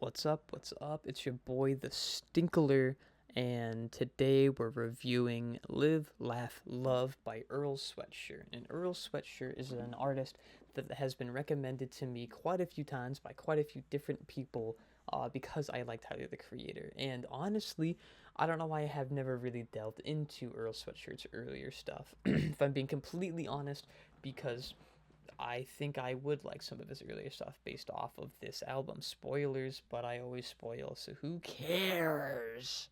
What's up? What's up? It's your boy, the Stinkler, and today we're reviewing Live, Laugh, Love by Earl Sweatshirt. And Earl Sweatshirt is an artist that has been recommended to me quite a few times by quite a few different people because I liked Tyler the Creator. And honestly, I don't know why I have never really delved into Earl Sweatshirt's earlier stuff. If I'm being completely honest, because I think I would like some of his earlier stuff based off of this album. Spoilers, but I always spoil, so who cares?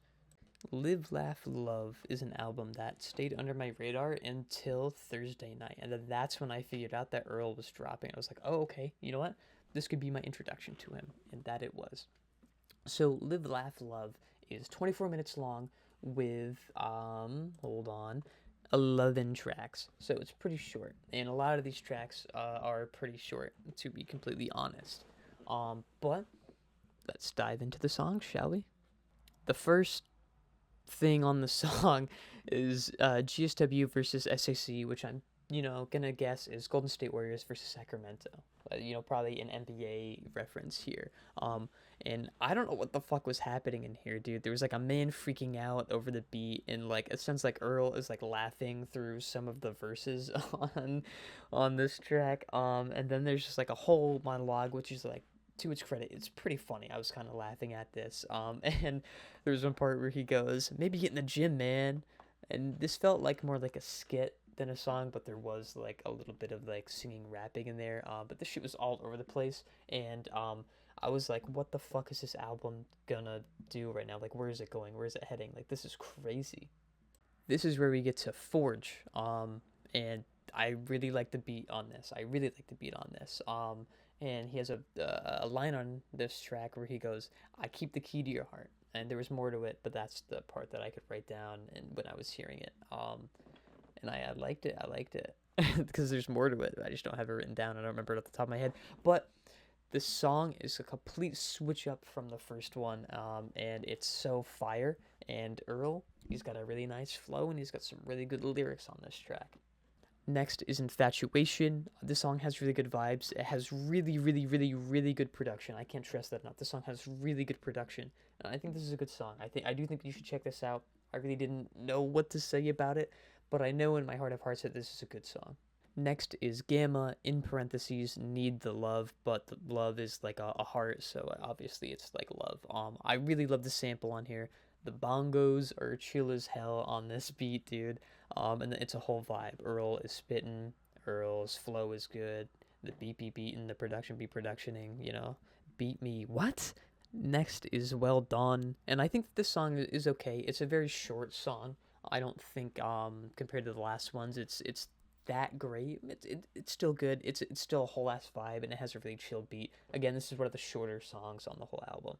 Live, Laugh, Love is an album that stayed under my radar until Thursday night, and then that's when I figured out that Earl was dropping. I was like, oh, okay, you know what? This could be my introduction to him, and that it was. So, Live, Laugh, Love is 24 minutes long with, hold on, 11 tracks. So, it's pretty short. And a lot of these tracks are pretty short, to be completely honest. But let's dive into the song, shall we? The first thing on the song is GSW versus SAC, which I'm gonna guess is Golden State Warriors versus Sacramento. Probably an NBA reference here. And I don't know what the fuck was happening in here, dude. There was like a man freaking out over the beat, and like it sounds like Earl is like laughing through some of the verses on this track. And then there's just like a whole monologue, which is like, to its credit, it's pretty funny. I was kind of laughing at this. And there's one part where he goes, "Maybe get in the gym, man." And this felt like more like a skit than a song, but there was like a little bit of like singing, rapping in there. But this shit was all over the place, and I was like, "What the fuck is this album gonna do right now? Like, where is it going? Where is it heading? Like, this is crazy." This is where we get to Forge. And I really like the beat on this. I really like the beat on this. And he has a line on this track where he goes, "I keep the key to your heart." And there was more to it, but that's the part that I could write down and when I was hearing it. And I liked it. I liked it because there's more to it. I just don't have it written down. I don't remember it off the top of my head. But this song is a complete switch up from the first one, and it's so fire. And Earl, he's got a really nice flow, and he's got some really good lyrics on this track. Next is Infatuation. This song has really good vibes. It has really, really, really, really good production. I can't stress that enough. This song has really good production, and I think this is a good song. I do think you should check this out. I really didn't know what to say about it, but I know in my heart of hearts that this is a good song. Next is Gamma, in parentheses, need the love, but the love is like a heart, so obviously it's like love. I really love the sample on here. The bongos are chill as hell on this beat, dude. And it's a whole vibe. Earl is spitting, Earl's flow is good. The beating, the production be productioning, beat me. What? Next is Well Done, and I think that this song is okay. It's a very short song. I don't think compared to the last ones, it's that great. It's still good. It's still a whole ass vibe, and it has a really chill beat. Again, this is one of the shorter songs on the whole album.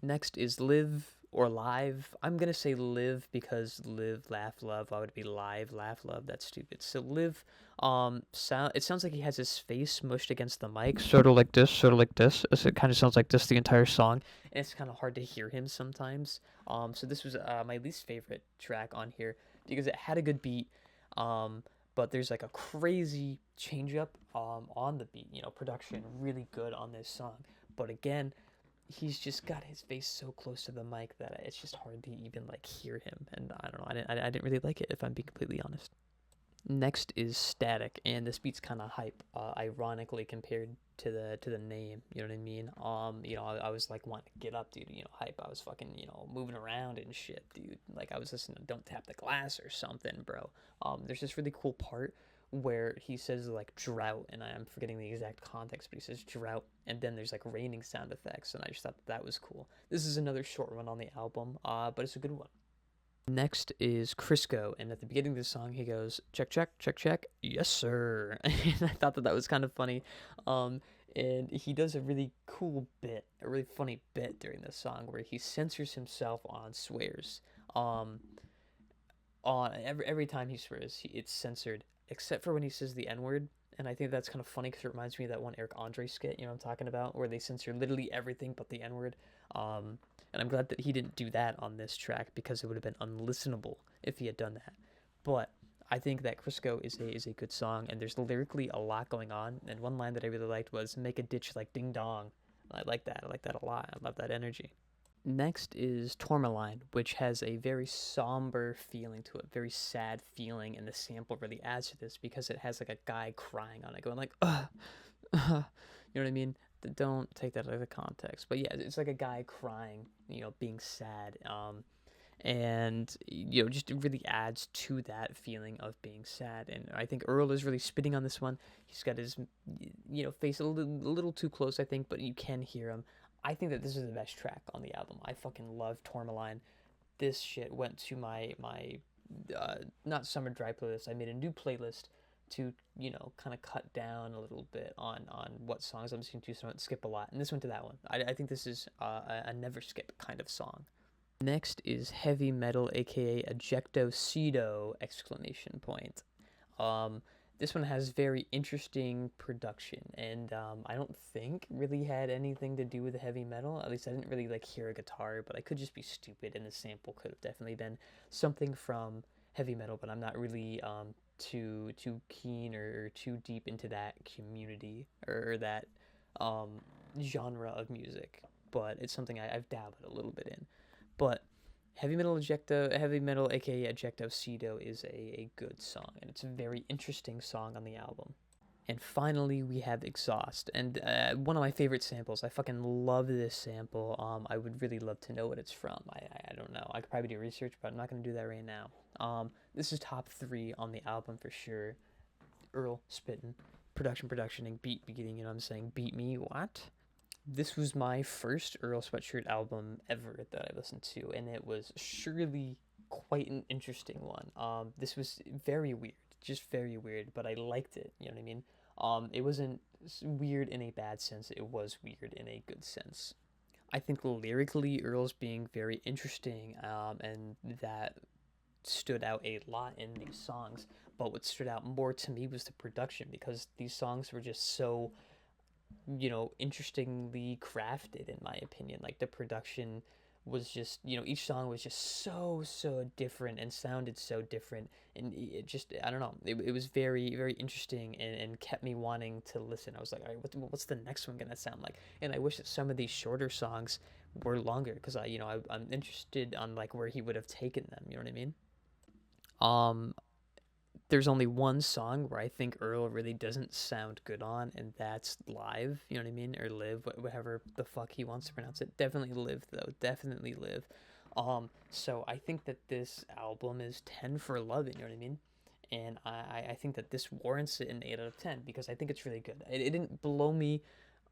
Next is Live or Live. I'm gonna say Live because Live, Laugh, Love. Why would it be Live, Laugh, Love? That's stupid. So Live, it sounds like he has his face mushed against the mic, sort of like this, sort of like this. So it kind of sounds like this the entire song, and it's kind of hard to hear him sometimes. So this was my least favorite track on here because it had a good beat. But there's like a crazy change up on the beat, production really good on this song. But again, he's just got his face so close to the mic that it's just hard to even like hear him, and I don't know, I didn't really like it, if I'm being completely honest. Next is Static, and this beat's kind of hype, ironically compared to the name, you know what I mean? I was like wanting to get up, dude, hype. I was fucking, moving around and shit, dude. Like I was listening to Don't Tap the Glass or something, bro. There's this really cool part where he says like drought, and I'm forgetting the exact context, but he says drought, and then there's like raining sound effects, and I just thought that was cool. This is another short one on the album, but it's a good one. Next is Crisco, and at the beginning of the song, he goes, "Check, check, check, check, yes, sir." And I thought that was kind of funny. And he does a really cool bit, a really funny bit during this song where he censors himself on swears. On every time he swears, it's censored, except for when he says the N word. And I think that's kind of funny because it reminds me of that one Eric Andre skit, what I'm talking about, where they censor literally everything but the N word. And I'm glad that he didn't do that on this track because it would have been unlistenable if he had done that. But I think that Crisco is a good song, and there's lyrically a lot going on. And one line that I really liked was "Make a ditch like ding dong." I like that. I like that a lot. I love that energy. Next is Tourmaline, which has a very somber feeling to it, very sad feeling, and the sample really adds to this because it has like a guy crying on it, going like, you know what I mean? Don't take that out of the context, but yeah, it's like a guy crying, being sad, and just it really adds to that feeling of being sad. And I think Earl is really spitting on this one. He's got his face a little too close, I think, but you can hear him. I think that this is the best track on the album. I fucking love Tourmaline. This shit went to my not summer dry playlist. I made a new playlist to kind of cut down a little bit on what songs I'm listening to, so I don't skip a lot. And this went to that one. I think this is a never skip kind of song. Next is Heavy Metal, aka Ejecto Cedo! Exclamation point. Um, this one has very interesting production, and I don't think really had anything to do with the heavy metal. At least I didn't really like hear a guitar, but I could just be stupid, and the sample could have definitely been something from heavy metal. But I'm not really too keen or too deep into that community or that um, genre of music. But it's something I've dabbled a little bit in. But Heavy Metal, aka Ejecto Cedo, is a good song, and it's a very interesting song on the album. And finally, we have Exhaust, and one of my favorite samples. I fucking love this sample. I would really love to know what it's from. I don't know. I could probably do research, but I'm not gonna do that right now. This is top 3 on the album for sure. Earl spitting, production, and beating. You know what I'm saying? Beat me, what? This was my first Earl Sweatshirt album ever that I listened to, and it was surely quite an interesting one. This was very weird, just very weird, but I liked it. You know what I mean? It wasn't weird in a bad sense. It was weird in a good sense. I think lyrically, Earl's being very interesting, and that stood out a lot in these songs. But what stood out more to me was the production, because these songs were just so interestingly crafted, in my opinion. Like the production was just, each song was just so different and sounded so different, and it just, I don't know, it was very interesting, and kept me wanting to listen. I was like, all right, what's the next one gonna sound like? And I wish that some of these shorter songs were longer, because I'm interested on like where he would have taken them. You know what I mean? um there's only one song where I think Earl really doesn't sound good on, and that's Live. You know what I mean? Or Live, whatever the fuck he wants to pronounce it. Definitely Live, though. Definitely Live. So I think that this album is 10 for 11. You know what I mean? And I think that this warrants it an 8 out of 10, because I think it's really good. It didn't blow me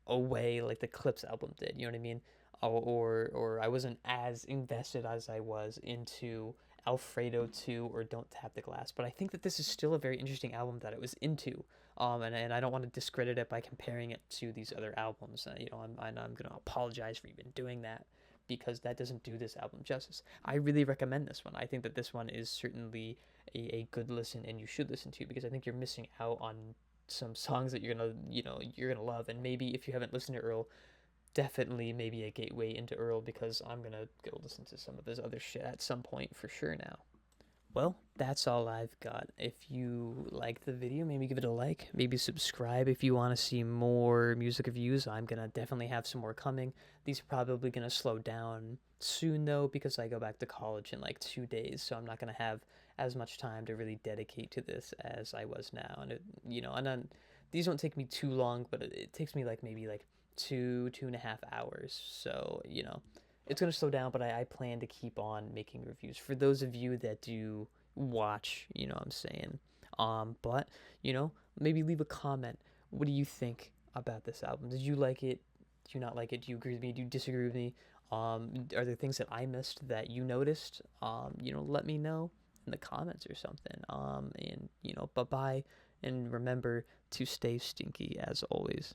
away like the Clips album did. You know what I mean? Or I wasn't as invested as I was into Alfredo 2 or Don't Tap the Glass, but I think that this is still a very interesting album that I was into. And I don't want to discredit it by comparing it to these other albums. I'm going to apologize for even doing that, because that doesn't do this album justice. I really recommend this one. I think that this one is certainly a good listen, and you should listen to, because I think you're missing out on some songs that you're gonna love. And maybe if you haven't listened to Earl, definitely maybe a gateway into Earl, because I'm gonna go listen to some of his other shit at some point for sure now. Well, that's all I've got. If you like the video, maybe give it a like, maybe subscribe if you want to see more music reviews. I'm gonna definitely have some more coming. These are probably gonna slow down soon though, because I go back to college in like 2 days, so I'm not gonna have as much time to really dedicate to this as I was now. And and then these don't take me too long, but it takes me like maybe like 2.5 hours. So it's going to slow down, but I plan to keep on making reviews for those of you that do watch. What I'm saying. But maybe leave a comment. What do you think about this album? Did you like it? Do you not like it? Do you agree with me? Do you disagree with me? Are there things that I missed that you noticed? Let me know in the comments or something. And bye bye, and remember to stay stinky as always.